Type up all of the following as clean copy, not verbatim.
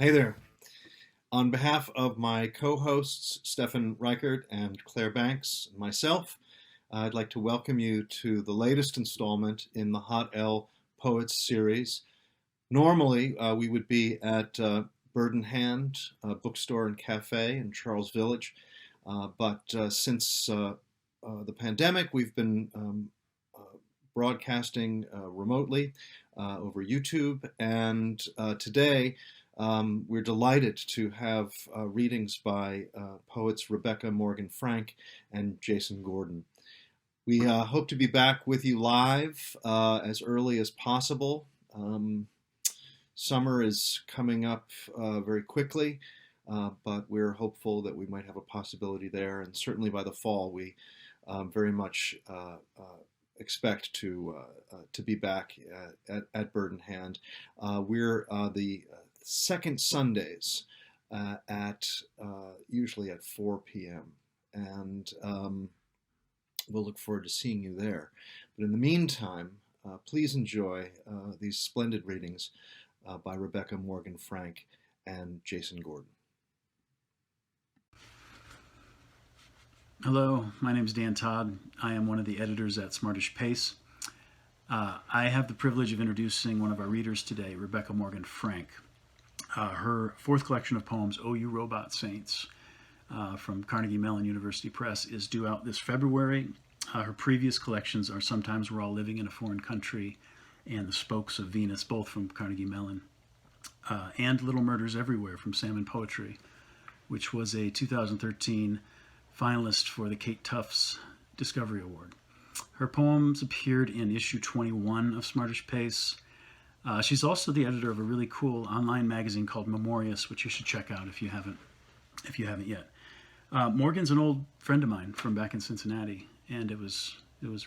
Hey there. On behalf of my co-hosts, Stefan Reichert and Claire Banks, and myself, I'd like to welcome you to the latest installment in the Hot L Poets series. Normally, we would be at Bird in Hand bookstore and cafe in Charles Village, but since the pandemic, we've been broadcasting remotely over YouTube, and today we're delighted to have readings by poets Rebecca Morgan Frank and Jason Gordon. We hope to be back with you live as early as possible. Summer is coming up very quickly, but we're hopeful that we might have a possibility there. And certainly by the fall, we very much expect to be back at Bird in Hand. We're the second Sundays at usually at 4 p.m. and we'll look forward to seeing you there. But in the meantime, please enjoy these splendid readings by Rebecca Morgan Frank and Jason Gordon. Hello, my name is Dan Todd. I am one of the editors at Smartish Pace. I have the privilege of introducing one of our readers today, Rebecca Morgan Frank. Her fourth collection of poems, Oh You Robot Saints, from Carnegie Mellon University Press, is due out this February. Her previous collections are Sometimes We're All Living in a Foreign Country and The Spokes of Venus, both from Carnegie Mellon, and Little Murders Everywhere from Salmon Poetry, which was a 2013 finalist for the Kate Tufts Discovery Award. Her poems appeared in issue 21 of Smartish Pace. She's also the editor of a really cool online magazine called Memorious, which you should check out if you haven't yet. Morgan's an old friend of mine from back in Cincinnati, and it was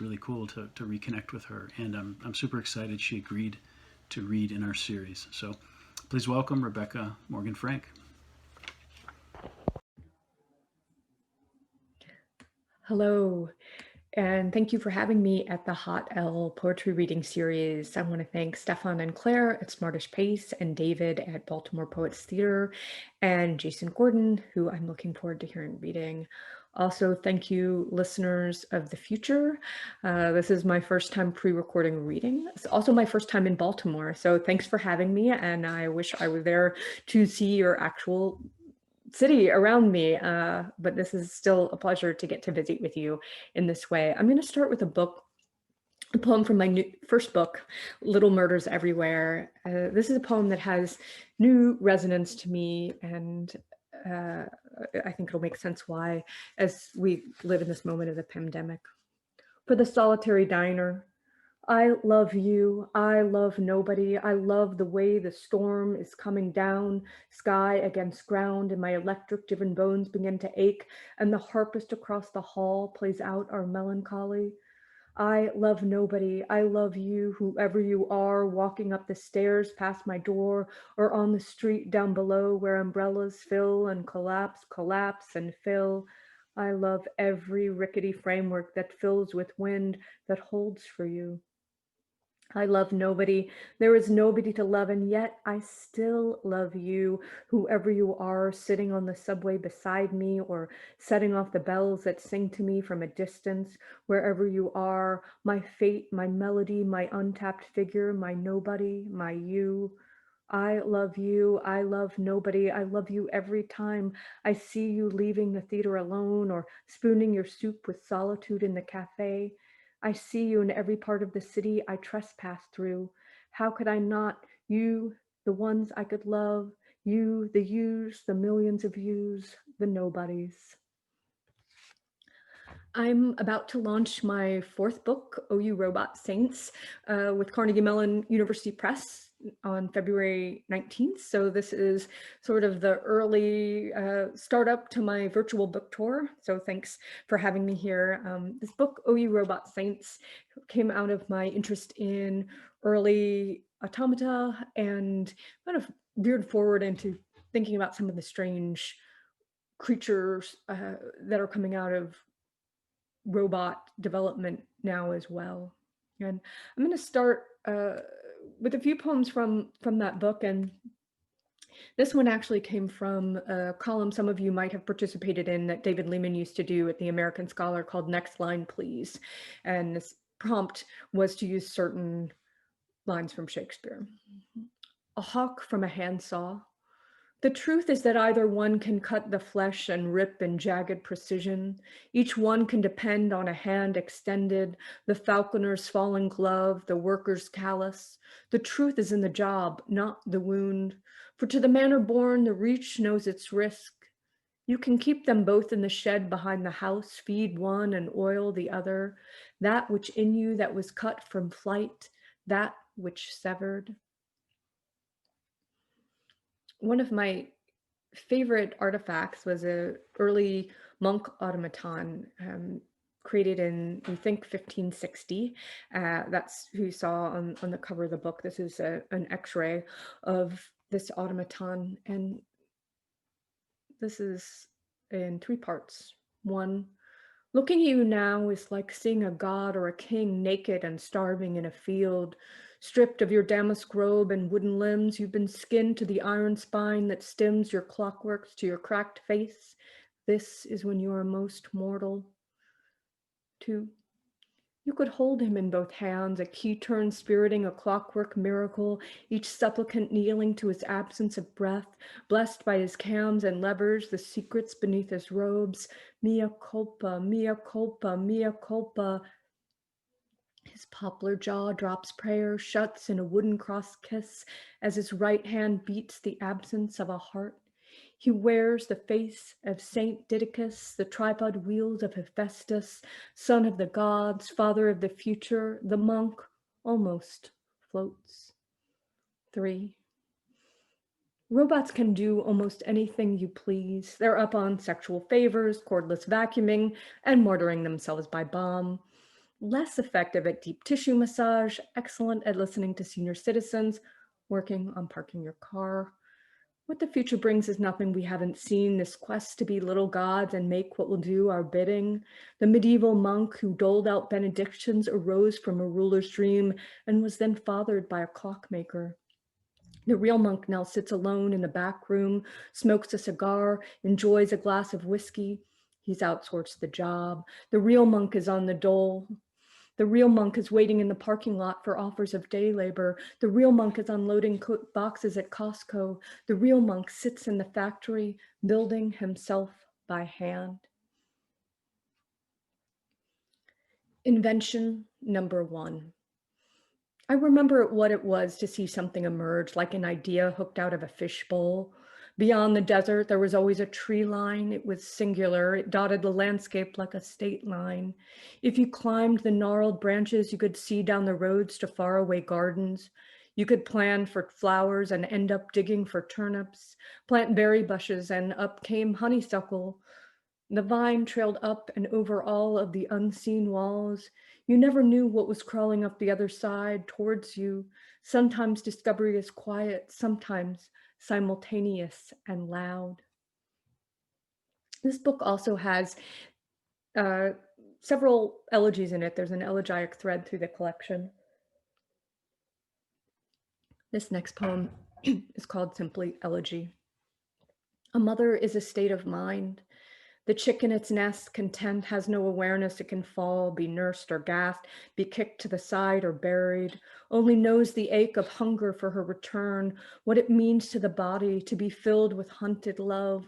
really cool to reconnect with her. And I'm super excited she agreed to read in our series. So please welcome Rebecca Morgan Frank. Hello, and thank you for having me at the Hot L Poetry Reading Series. I want to thank Stefan and Claire at Smartish Pace and David at Baltimore Poets Theater and Jason Gordon, who I'm looking forward to hearing reading. Also, thank you, listeners of the future. This is my first time pre-recording a reading. It's also my first time in Baltimore, so thanks for having me, and I wish I were there to see your actual city around me, but this is still a pleasure to get to visit with you in this way. I'm going to start with a poem from my first book, Little Murders Everywhere. This is a poem that has new resonance to me, and I think it'll make sense why, as we live in this moment of the pandemic. For the solitary diner, I love you, I love nobody, I love the way the storm is coming down, sky against ground, and my electric-driven bones begin to ache, and the harpist across the hall plays out our melancholy. I love nobody, I love you, whoever you are, walking up the stairs past my door, or on the street down below where umbrellas fill and collapse, collapse and fill. I love every rickety framework that fills with wind that holds for you. I love nobody. There is nobody to love, and yet I still love you, whoever you are, sitting on the subway beside me or setting off the bells that sing to me from a distance, wherever you are, my fate, my melody, my untapped figure, my nobody, my you. I love you. I love nobody. I love you every time I see you leaving the theater alone or spooning your soup with solitude in the cafe. I see you in every part of the city I trespass through. How could I not? You, the ones I could love, you, the yous, the millions of yous, the nobodies. I'm about to launch my fourth book, Oh You Robot Saints, with Carnegie Mellon University Press on February 19th. So this is sort of the early startup to my virtual book tour. So thanks for having me here. This book, Oh You Robot Saints, came out of my interest in early automata and kind of veered forward into thinking about some of the strange creatures that are coming out of robot development now as well. And I'm going to start with a few poems from that book, and This one actually came from a column some of you might have participated in that David Lehman used to do at the American Scholar called Next Line, Please. And this prompt was to use certain lines from Shakespeare. A hawk from a handsaw. The truth is that either one can cut the flesh and rip in jagged precision. Each one can depend on a hand extended, the falconer's fallen glove, the worker's callus. The truth is in the job, not the wound. For to the manner born, the reach knows its risk. You can keep them both in the shed behind the house, feed one and oil the other. That which in you that was cut from flight, that which severed. One of my favorite artifacts was an early monk automaton created in, we think, 1560. That's who you saw on the cover of the book. This is an x-ray of this automaton, and this is in 3 parts. 1, looking at you now is like seeing a god or a king naked and starving in a field. Stripped of your damask robe and wooden limbs, you've been skinned to the iron spine that stems your clockworks to your cracked face. This is when you are most mortal. 2, you could hold him in both hands, a key turn spiriting a clockwork miracle, each supplicant kneeling to his absence of breath, blessed by his cams and levers, the secrets beneath his robes. Mea culpa, mea culpa, mea culpa. His poplar jaw drops prayer, shuts in a wooden cross kiss as his right hand beats the absence of a heart. He wears the face of Saint Didacus, the tripod wheels of Hephaestus, son of the gods, father of the future. The monk almost floats. 3, robots can do almost anything you please. They're up on sexual favors, cordless vacuuming, and mortaring themselves by bomb. Less effective at deep tissue massage, excellent at listening to senior citizens, working on parking your car. What the future brings is nothing we haven't seen, this quest to be little gods and make what will do our bidding. The medieval monk who doled out benedictions arose from a ruler's dream and was then fathered by a clockmaker. The real monk now sits alone in the back room, smokes a cigar, enjoys a glass of whiskey. He's outsourced the job. The real monk is on the dole. The real monk is waiting in the parking lot for offers of day labor. The real monk is unloading boxes at Costco. The real monk sits in the factory, building himself by hand. Invention number 1. I remember what it was to see something emerge like an idea hooked out of a fishbowl. Beyond the desert, there was always a tree line. It was singular. It dotted the landscape like a state line. If you climbed the gnarled branches, you could see down the roads to faraway gardens. You could plan for flowers and end up digging for turnips, plant berry bushes, and up came honeysuckle. The vine trailed up and over all of the unseen walls. You never knew what was crawling up the other side towards you. Sometimes discovery is quiet, sometimes simultaneous and loud. This book also has several elegies in it. There's an elegiac thread through the collection. This next poem is called simply Elegy. A mother is a state of mind. The chick in its nest, content, has no awareness it can fall, be nursed or gassed, be kicked to the side or buried, only knows the ache of hunger for her return, what it means to the body to be filled with hunted love.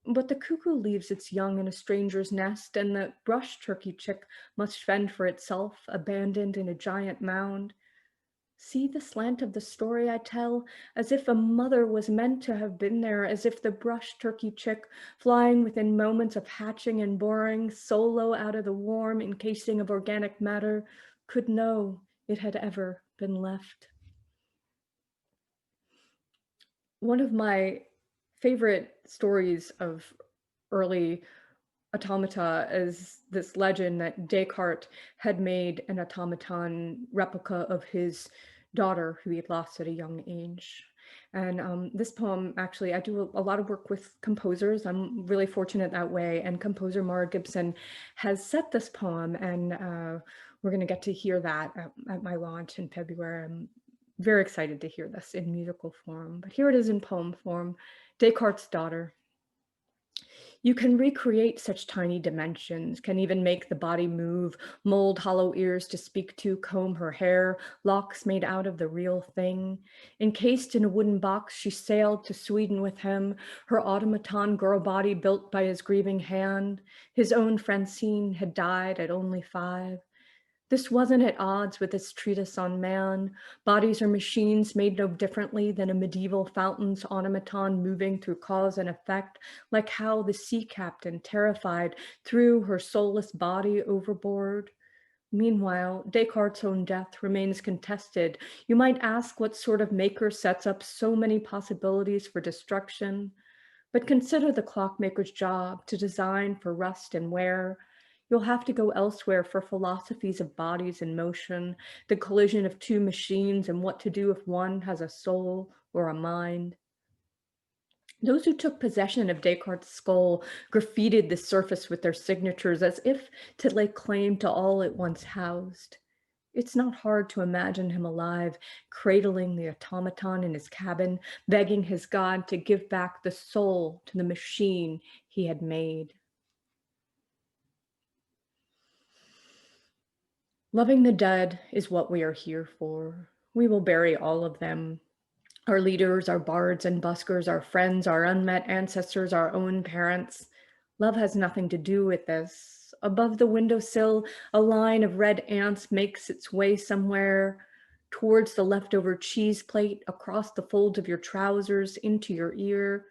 But the cuckoo leaves its young in a stranger's nest, and the brush turkey chick must fend for itself, abandoned in a giant mound. See the slant of the story I tell, as if a mother was meant to have been there, as if the brush turkey chick, flying within moments of hatching and boring, solo out of the warm encasing of organic matter, could know it had ever been left. One of my favorite stories of early automata is this legend that Descartes had made an automaton replica of his daughter who he had lost at a young age. And this poem, actually, I do a lot of work with composers. I'm really fortunate that way. And composer Mara Gibson has set this poem, and we're going to get to hear that at my launch in February. I'm very excited to hear this in musical form, but here it is in poem form. Descartes' Daughter. You can recreate such tiny dimensions, can even make the body move, mold hollow ears to speak to, comb her hair, locks made out of the real thing. Encased in a wooden box, she sailed to Sweden with him, her automaton girl body built by his grieving hand. His own Francine had died at only 5. This wasn't at odds with his treatise on man. Bodies are machines made no differently than a medieval fountain's automaton moving through cause and effect, like how the sea captain, terrified, threw her soulless body overboard. Meanwhile, Descartes' own death remains contested. You might ask what sort of maker sets up so many possibilities for destruction, but consider the clockmaker's job to design for rust and wear. You'll have to go elsewhere for philosophies of bodies in motion, the collision of two machines, and what to do if one has a soul or a mind. Those who took possession of Descartes' skull graffitied the surface with their signatures as if to lay claim to all it once housed. It's not hard to imagine him alive, cradling the automaton in his cabin, begging his God to give back the soul to the machine he had made. Loving the dead is what we are here for. We will bury all of them. Our leaders, our bards and buskers, our friends, our unmet ancestors, our own parents. Love has nothing to do with this. Above the windowsill, a line of red ants makes its way somewhere towards the leftover cheese plate, across the folds of your trousers, into your ear.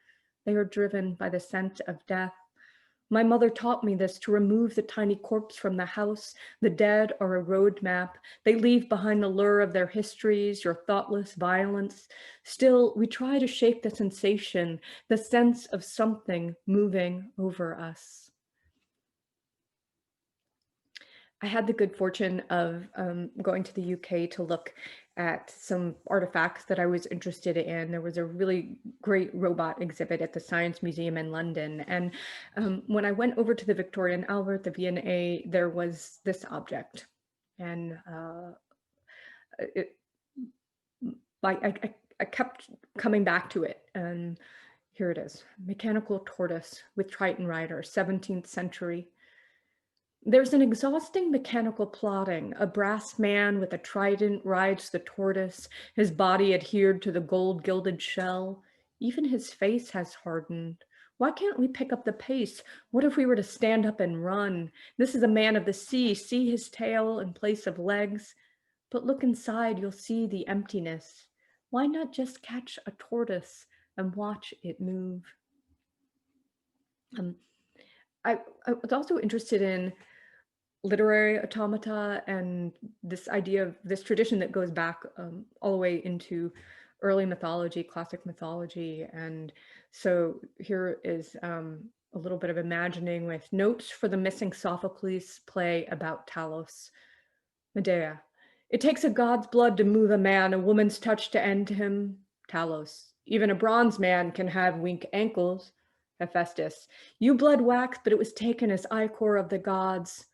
They are driven by the scent of death. My mother taught me this, to remove the tiny corpse from the house. The dead are a roadmap. They leave behind the lure of their histories, your thoughtless violence. Still, we try to shape the sensation, the sense of something moving over us. I had the good fortune of going to the UK to look at some artifacts that I was interested in. There was a really great robot exhibit at the Science Museum in London. And when I went over to the Victoria and Albert, the V&A, there was this object. And I kept coming back to it. And here it is, mechanical tortoise with Triton rider, 17th century. There's an exhausting mechanical plotting. A brass man with a trident rides the tortoise, his body adhered to the gold-gilded shell. Even his face has hardened. Why can't we pick up the pace? What if we were to stand up and run? This is a man of the sea. See his tail in place of legs? But look inside, you'll see the emptiness. Why not just catch a tortoise and watch it move? I was also interested in literary automata and this idea of this tradition that goes back all the way into early mythology, classic mythology. And so here is a little bit of imagining with notes for the missing Sophocles play about Talos. Medea. It takes a god's blood to move a man, a woman's touch to end him. Talos. Even a bronze man can have weak ankles. Hephaestus. You bled wax, but it was taken as ichor of the gods.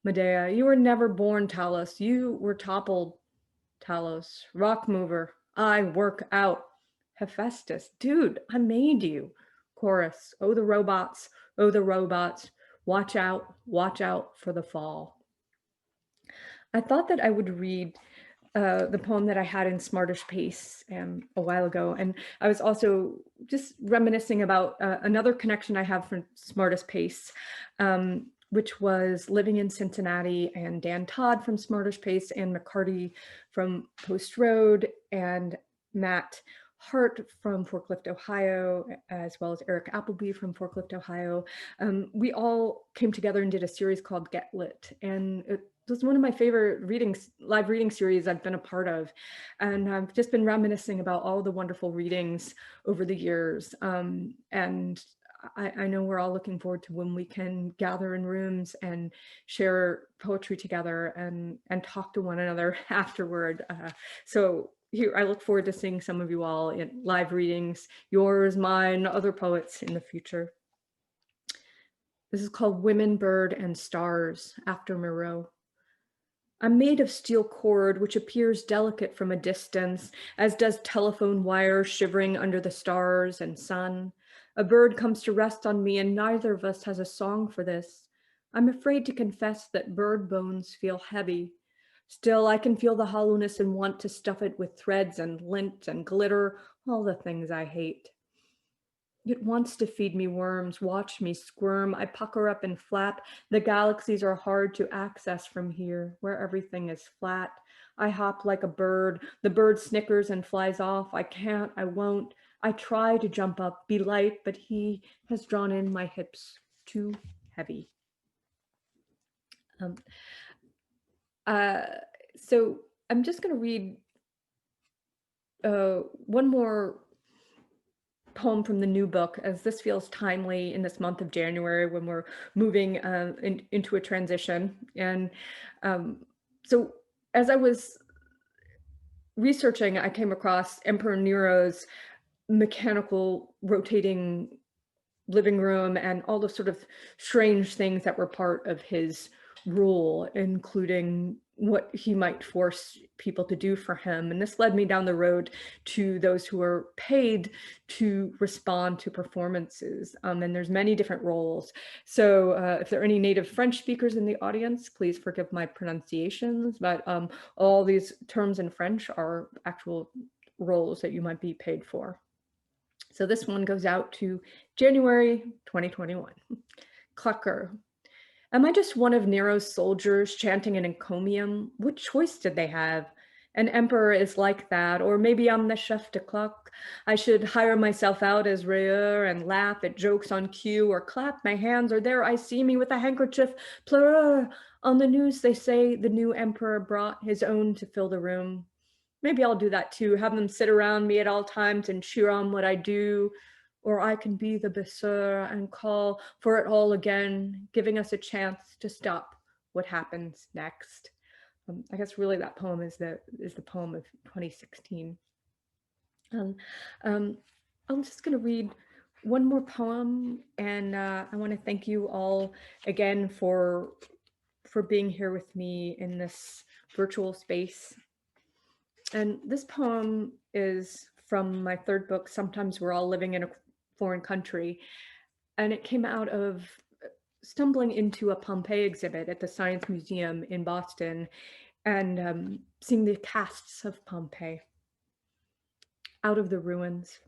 Medea, you were never born, Talos. You were toppled, Talos. Rock mover, I work out. Hephaestus, dude, I made you. Chorus, oh the robots, watch out for the fall. I thought that I would read the poem that I had in Smartish Pace a while ago. And I was also just reminiscing about another connection I have from Smartish Pace, which was living in Cincinnati, and Dan Todd from Smartish Pace, and McCarty from Post Road, and Matt Hart from Forklift, Ohio, as well as Eric Appleby from Forklift, Ohio. We all came together and did a series called Get Lit, and it was one of my favorite live reading series I've been a part of. And I've just been reminiscing about all the wonderful readings over the years. And I know we're all looking forward to when we can gather in rooms and share poetry together and talk to one another afterward. So here, I look forward to seeing some of you all in live readings, yours, mine, other poets in the future. This is called Women, Bird, and Stars, after Moreau. I'm made of steel cord, which appears delicate from a distance, as does telephone wire shivering under the stars and sun. A bird comes to rest on me, and neither of us has a song for this. I'm afraid to confess that bird bones feel heavy. Still, I can feel the hollowness and want to stuff it with threads and lint and glitter, all the things I hate. It wants to feed me worms, watch me squirm. I pucker up and flap. The galaxies are hard to access from here, where everything is flat. I hop like a bird. The bird snickers and flies off. I can't, I won't. I try to jump up, be light, but he has drawn in my hips too heavy. Um, so I'm just going to read one more poem from the new book, as this feels timely in this month of January when we're moving into a transition. And so as I was researching, I came across Emperor Nero's mechanical rotating living room and all the sort of strange things that were part of his rule, including what he might force people to do for him. And this led me down the road to those who are paid to respond to performances. And there's many different roles. So if there are any native French speakers in the audience, please forgive my pronunciations, but all these terms in French are actual roles that you might be paid for. So this one goes out to January 2021. Clucker. Am I just one of Nero's soldiers chanting an encomium? What choice did they have? An emperor is like that, or maybe I'm the chef de clock. I should hire myself out as rayeur and laugh at jokes on cue, or clap my hands, or there I see me with a handkerchief, pleureur. On the news they say the new emperor brought his own to fill the room. Maybe I'll do that too, have them sit around me at all times and cheer on what I do. Or I can be the berserker and call for it all again, giving us a chance to stop what happens next. I guess really that poem is the poem of 2016. I'm just going to read one more poem, and I want to thank you all again for being here with me in this virtual space. And this poem is from my third book, Sometimes We're All Living in a Foreign Country. And it came out of stumbling into a Pompeii exhibit at the Science Museum in Boston and seeing the casts of Pompeii out of the ruins.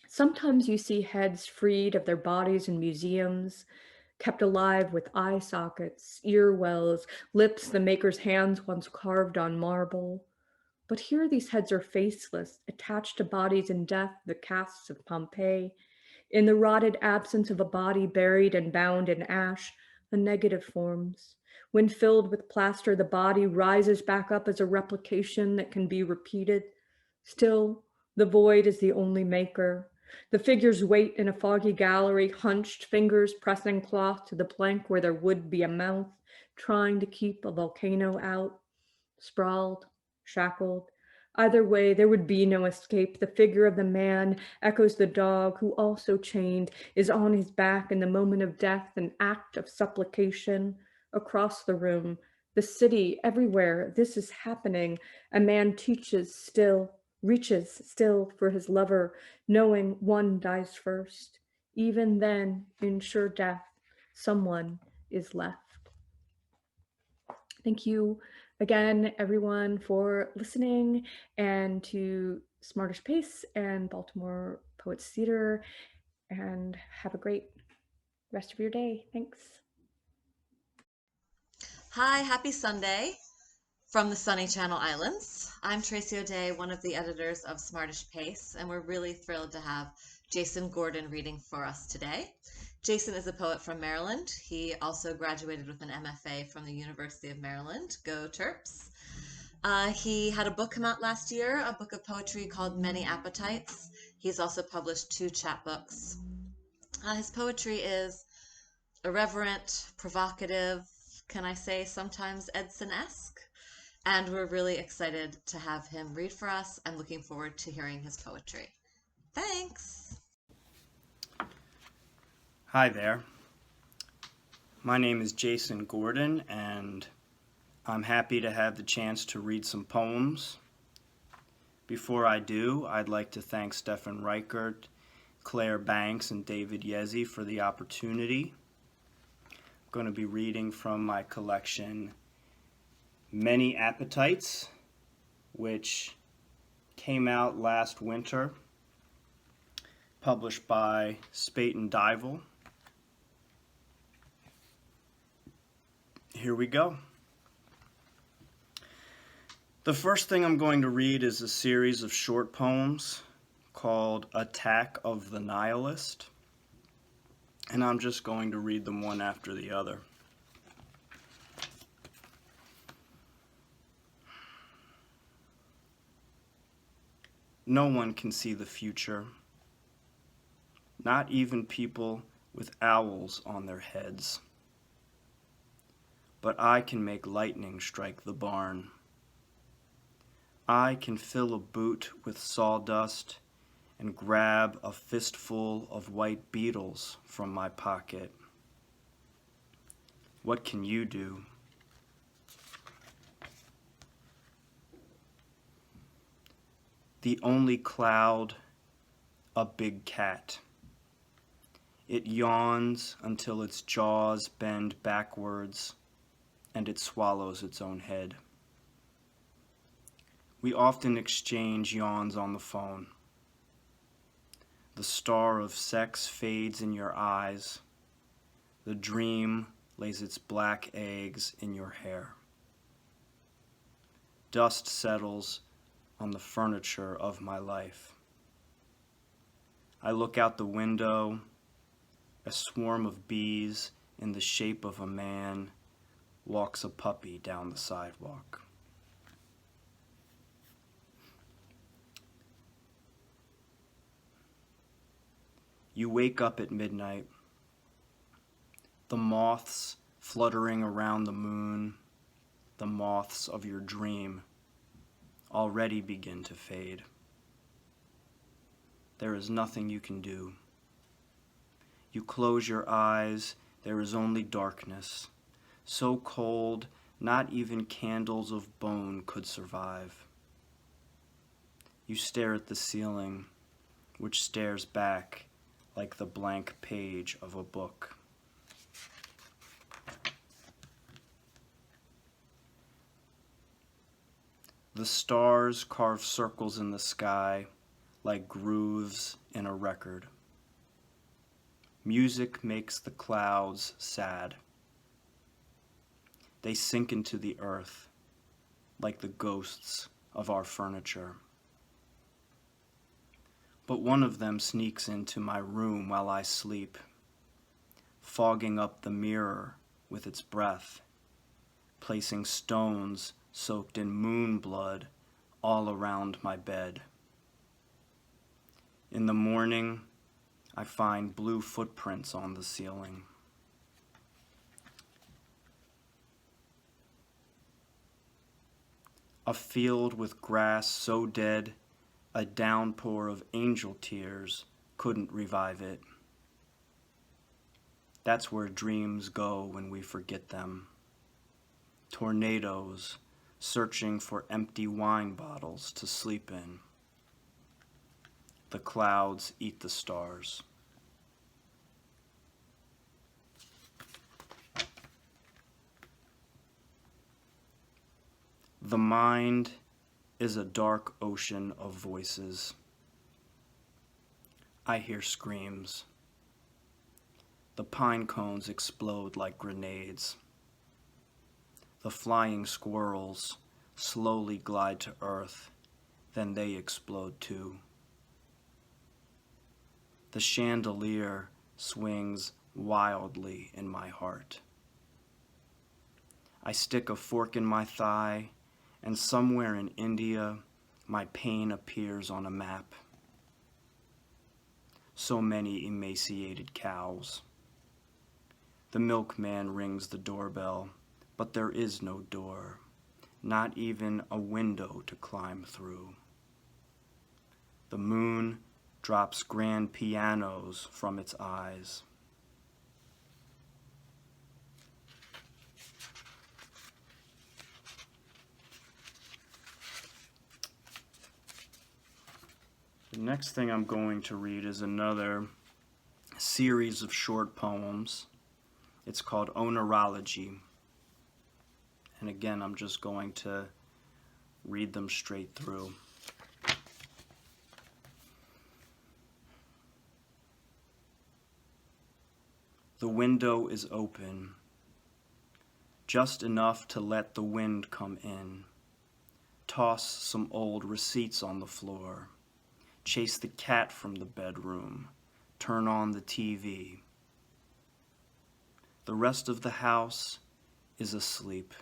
Sometimes you see heads freed of their bodies in museums, kept alive with eye sockets, ear wells, lips the maker's hands once carved on marble. But here these heads are faceless, attached to bodies in death, the casts of Pompeii. In the rotted absence of a body buried and bound in ash, the negative forms. When filled with plaster, the body rises back up as a replication that can be repeated. Still, the void is the only maker. The figures wait in a foggy gallery, hunched, fingers pressing cloth to the plank where there would be a mouth, trying to keep a volcano out, sprawled, shackled. Either way, there would be no escape. The figure of the man echoes the dog, who also chained, is on his back in the moment of death, an act of supplication. Across the room, the city, everywhere, this is happening. A man reaches still for his lover, knowing one dies first. Even then, in sure death, someone is left. Thank you again, everyone, for listening, and to Smartish Pace and Baltimore Poets Theater, and have a great rest of your day. Thanks. Hi, happy Sunday from the sunny Channel Islands. I'm Tracy O'Day, one of the editors of Smartish Pace, and we're really thrilled to have Jason Gordon reading for us today. Jason is a poet from Maryland. He also graduated with an MFA from the University of Maryland. Go Terps. He had a book come out last year, a book of poetry called Many Appetites. He's also published 2 chapbooks. His poetry is irreverent, provocative, can I say sometimes Edson-esque? And we're really excited to have him read for us. I'm looking forward to hearing his poetry. Thanks. Hi there. My name is Jason Gordon, and I'm happy to have the chance to read some poems. Before I do, I'd like to thank Stefan Reichert, Claire Banks, and David Yezi for the opportunity. I'm going to be reading from my collection, Many Appetites, which came out last winter, published by Spuyten Duyvil. Here we go. The first thing I'm going to read is a series of short poems called Attack of the Nihilist, and I'm just going to read them one after the other. No one can see the future, not even people with owls on their heads. But I can make lightning strike the barn. I can fill a boot with sawdust and grab a fistful of white beetles from my pocket. What can you do? The only cloud, a big cat. It yawns until its jaws bend backwards and it swallows its own head. We often exchange yawns on the phone. The star of sex fades in your eyes. The dream lays its black eggs in your hair. Dust settles on the furniture of my life. I look out the window. A swarm of bees in the shape of a man walks a puppy down the sidewalk. You wake up at midnight. The moths fluttering around the moon, the moths of your dream, already begin to fade. There is nothing you can do. You close your eyes, there is only darkness, so cold not even candles of bone could survive. You stare at the ceiling, which stares back like the blank page of a book. The stars carve circles in the sky like grooves in a record. Music makes the clouds sad. They sink into the earth like the ghosts of our furniture. But one of them sneaks into my room while I sleep, fogging up the mirror with its breath, placing stones soaked in moon blood all around my bed. In the morning, I find blue footprints on the ceiling. A field with grass so dead, a downpour of angel tears couldn't revive it. That's where dreams go when we forget them. Tornadoes searching for empty wine bottles to sleep in. The clouds eat the stars. The mind is a dark ocean of voices. I hear screams. The pine cones explode like grenades. The flying squirrels slowly glide to earth, then they explode too. The chandelier swings wildly in my heart. I stick a fork in my thigh, and somewhere in India, my pain appears on a map. So many emaciated cows. The milkman rings the doorbell, but there is no door, not even a window to climb through. The moon drops grand pianos from its eyes. The next thing I'm going to read is another series of short poems. It's called Onerology. And again, I'm just going to read them straight through. The window is open, just enough to let the wind come in. Toss some old receipts on the floor. Chase the cat from the bedroom. Turn on the TV. The rest of the house is asleep.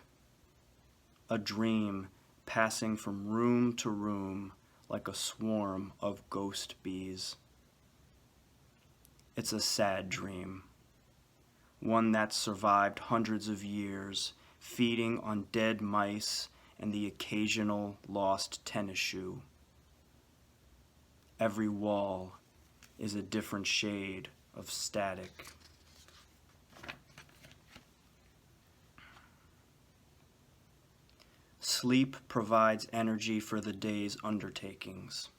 A dream passing from room to room like a swarm of ghost bees. It's a sad dream. One that survived hundreds of years, feeding on dead mice and the occasional lost tennis shoe. Every wall is a different shade of static. Sleep provides energy for the day's undertakings,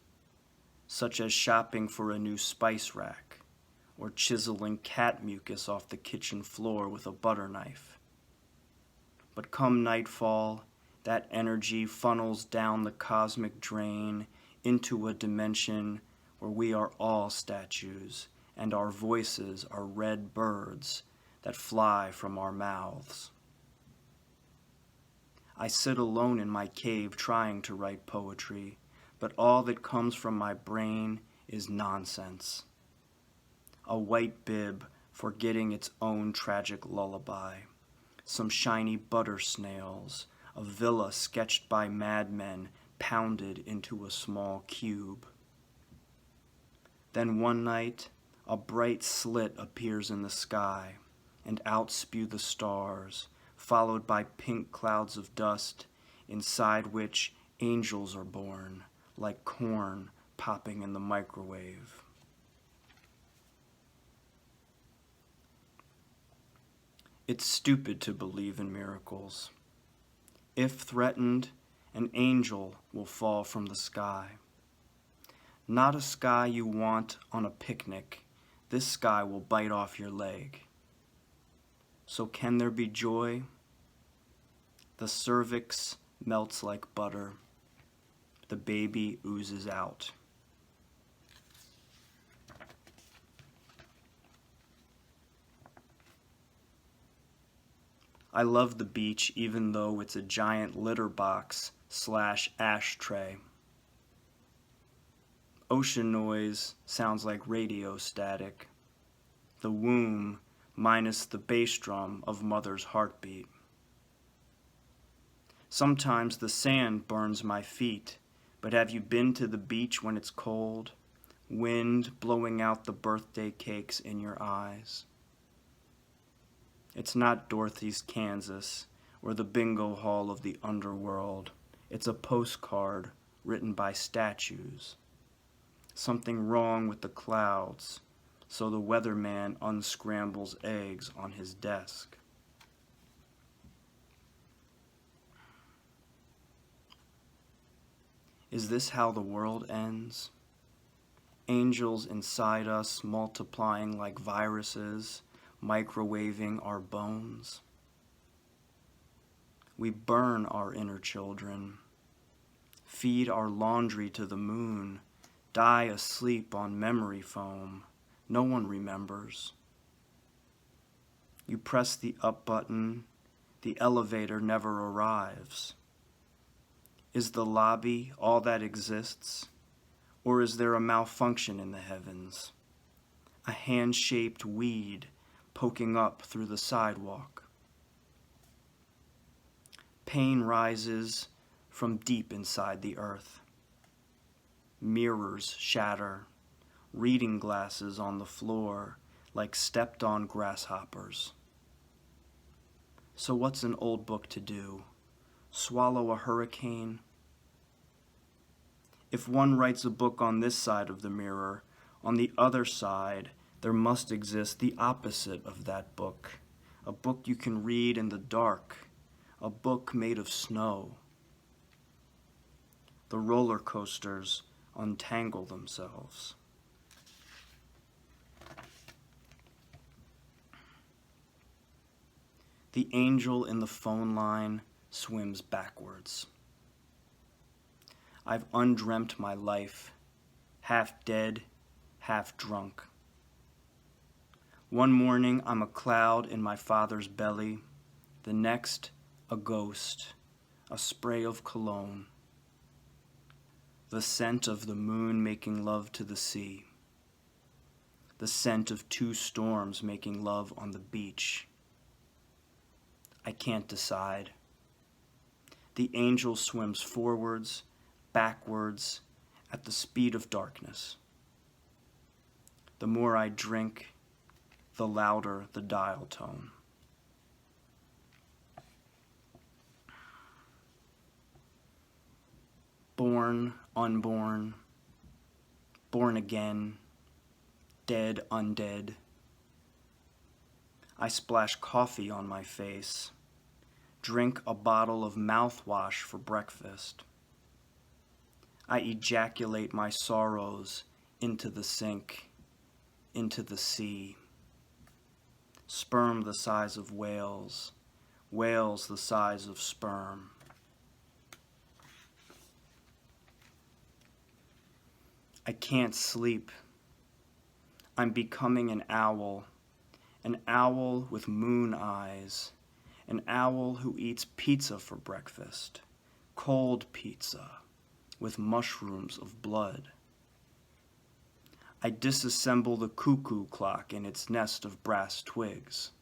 such as shopping for a new spice rack, or chiseling cat mucus off the kitchen floor with a butter knife. But come nightfall, that energy funnels down the cosmic drain into a dimension where we are all statues and our voices are red birds that fly from our mouths. I sit alone in my cave trying to write poetry, but all that comes from my brain is nonsense. A white bib forgetting its own tragic lullaby, some shiny butter snails, a villa sketched by madmen pounded into a small cube. Then one night, a bright slit appears in the sky, and out spew the stars, followed by pink clouds of dust, inside which angels are born, like corn popping in the microwave. It's stupid to believe in miracles. If threatened, an angel will fall from the sky. Not a sky you want on a picnic. This sky will bite off your leg. So can there be joy? The cervix melts like butter. The baby oozes out. I love the beach even though it's a giant litter box / ashtray. Ocean noise sounds like radio static. The womb minus the bass drum of mother's heartbeat. Sometimes the sand burns my feet, but have you been to the beach when it's cold? Wind blowing out the birthday cakes in your eyes. It's not Dorothy's Kansas or the bingo hall of the underworld. It's a postcard written by statues. Something wrong with the clouds, so the weatherman unscrambles eggs on his desk. Is this how the world ends? Angels inside us multiplying like viruses, microwaving our bones. We burn our inner children, feed our laundry to the moon, die asleep on memory foam. No one remembers. You press the up button, the elevator never arrives. Is the lobby all that exists, or is there a malfunction in the heavens? A hand-shaped weed poking up through the sidewalk. Pain rises from deep inside the earth. Mirrors shatter, reading glasses on the floor like stepped-on grasshoppers. So what's an old book to do? Swallow a hurricane? If one writes a book on this side of the mirror, on the other side, there must exist the opposite of that book. A book you can read in the dark. A book made of snow. The roller coasters untangle themselves. The angel in the phone line swims backwards. I've undreamt my life, half dead, half drunk. One morning I'm a cloud in my father's belly, the next a ghost, a spray of cologne, the scent of the moon making love to the sea, the scent of two storms making love on the beach. I can't decide. The angel swims forwards, backwards, at the speed of darkness. The more I drink, the louder the dial tone. Born, unborn, born again, dead, undead. I splash coffee on my face, drink a bottle of mouthwash for breakfast. I ejaculate my sorrows into the sink, into the sea. Sperm the size of whales, whales the size of sperm. I can't sleep. I'm becoming an owl with moon eyes, an owl who eats pizza for breakfast, cold pizza with mushrooms of blood. I disassemble the cuckoo clock in its nest of brass twigs.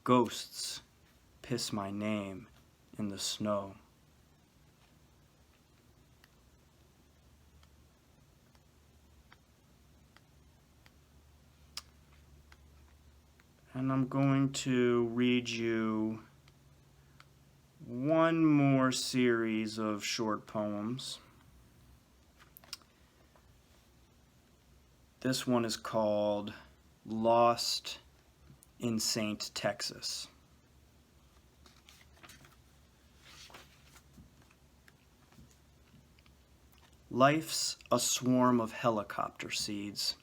Ghosts piss my name in the snow. And I'm going to read you one more series of short poems. This one is called Lost in St. Texas. Life's a swarm of helicopter seeds.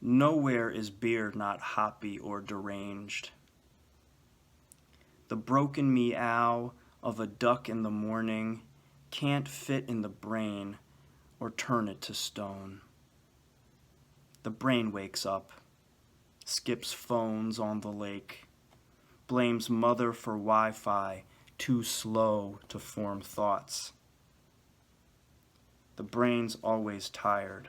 Nowhere is beer not hoppy or deranged. The broken meow of a duck in the morning can't fit in the brain or turn it to stone. The brain wakes up, skips phones on the lake, blames mother for Wi-Fi too slow to form thoughts. The brain's always tired.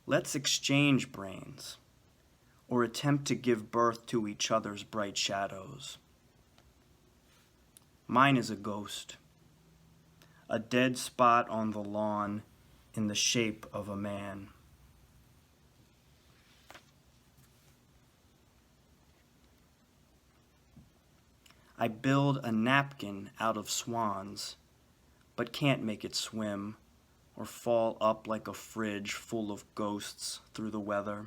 Let's exchange brains, or attempt to give birth to each other's bright shadows. Mine is a ghost, a dead spot on the lawn in the shape of a man. I build a napkin out of swans, but can't make it swim or fall up like a fridge full of ghosts through the weather.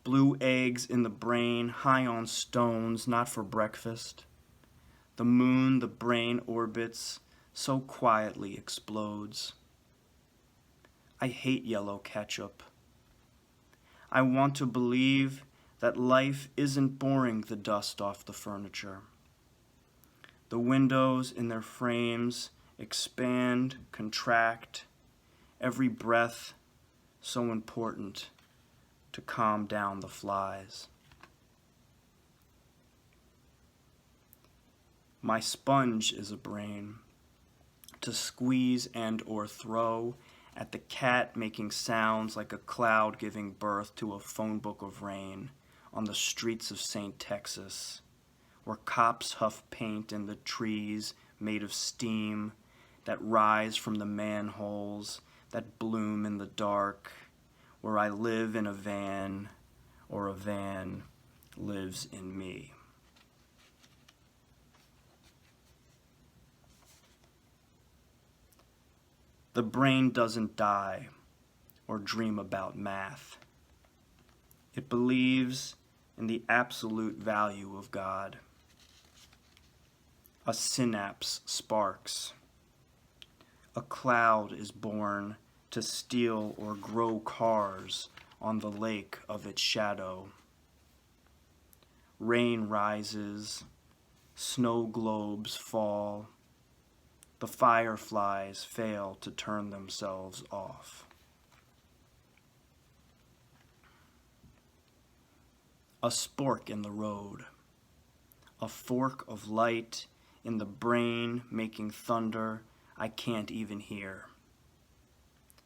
Blue eggs in the brain, high on stones, not for breakfast. The moon the brain orbits so quietly explodes. I hate yellow ketchup. I want to believe that life isn't boring the dust off the furniture. The windows in their frames expand, contract, every breath so important to calm down the flies. My sponge is a brain, to squeeze and or throw at the cat making sounds like a cloud giving birth to a phone book of rain on the streets of St. Texas, where cops huff paint in the trees made of steam that rise from the manholes that bloom in the dark, where I live in a van, or a van lives in me. The brain doesn't die or dream about math. It believes in the absolute value of God. A synapse sparks. A cloud is born to steal or grow cars on the lake of its shadow. Rain rises, snow globes fall, the fireflies fail to turn themselves off. A spork in the road, a fork of light in the brain making thunder I can't even hear.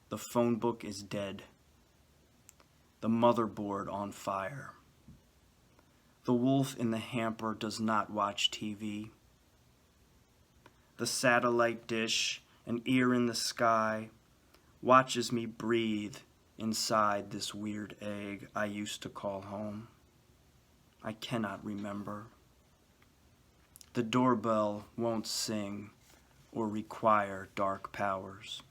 The phone book is dead, the motherboard on fire. The wolf in the hamper does not watch TV. The satellite dish, an ear in the sky, watches me breathe inside this weird egg I used to call home. I cannot remember. The doorbell won't sing or require dark powers.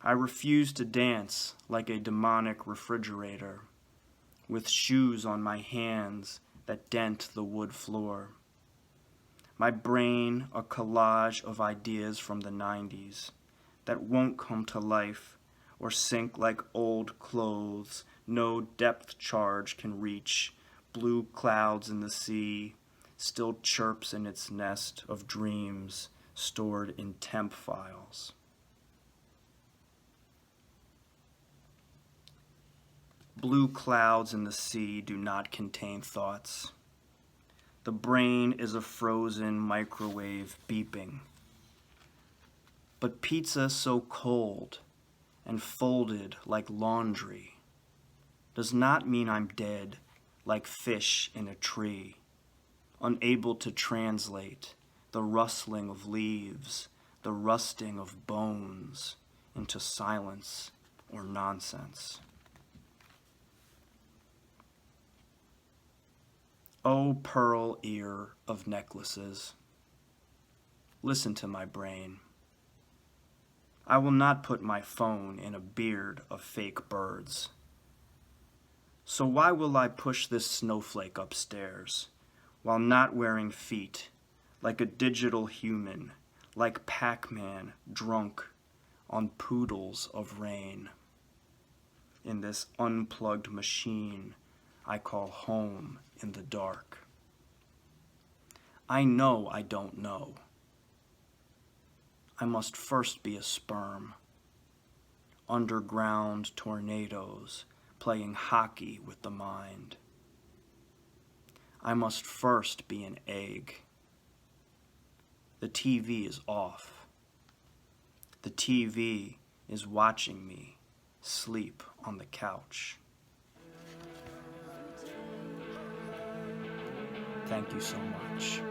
I refuse to dance like a demonic refrigerator, with shoes on my hands that dent the wood floor. My brain a collage of ideas from the 90s that won't come to life or sink like old clothes no depth charge can reach. Blue clouds in the sea still chirps in its nest of dreams stored in temp files. Blue clouds in the sea do not contain thoughts. The brain is a frozen microwave beeping. But pizza so cold and folded like laundry does not mean I'm dead like fish in a tree, unable to translate the rustling of leaves, the rusting of bones into silence or nonsense. O pearl ear of necklaces, listen to my brain. I will not put my phone in a beard of fake birds. So why will I push this snowflake upstairs while not wearing feet, like a digital human, like Pac-Man drunk on poodles of rain, in this unplugged machine I call home in the dark? I know I don't know. I must first be a sperm. Underground tornadoes playing hockey with the mind. I must first be an egg. The TV is off. The TV is watching me sleep on the couch. Thank you so much.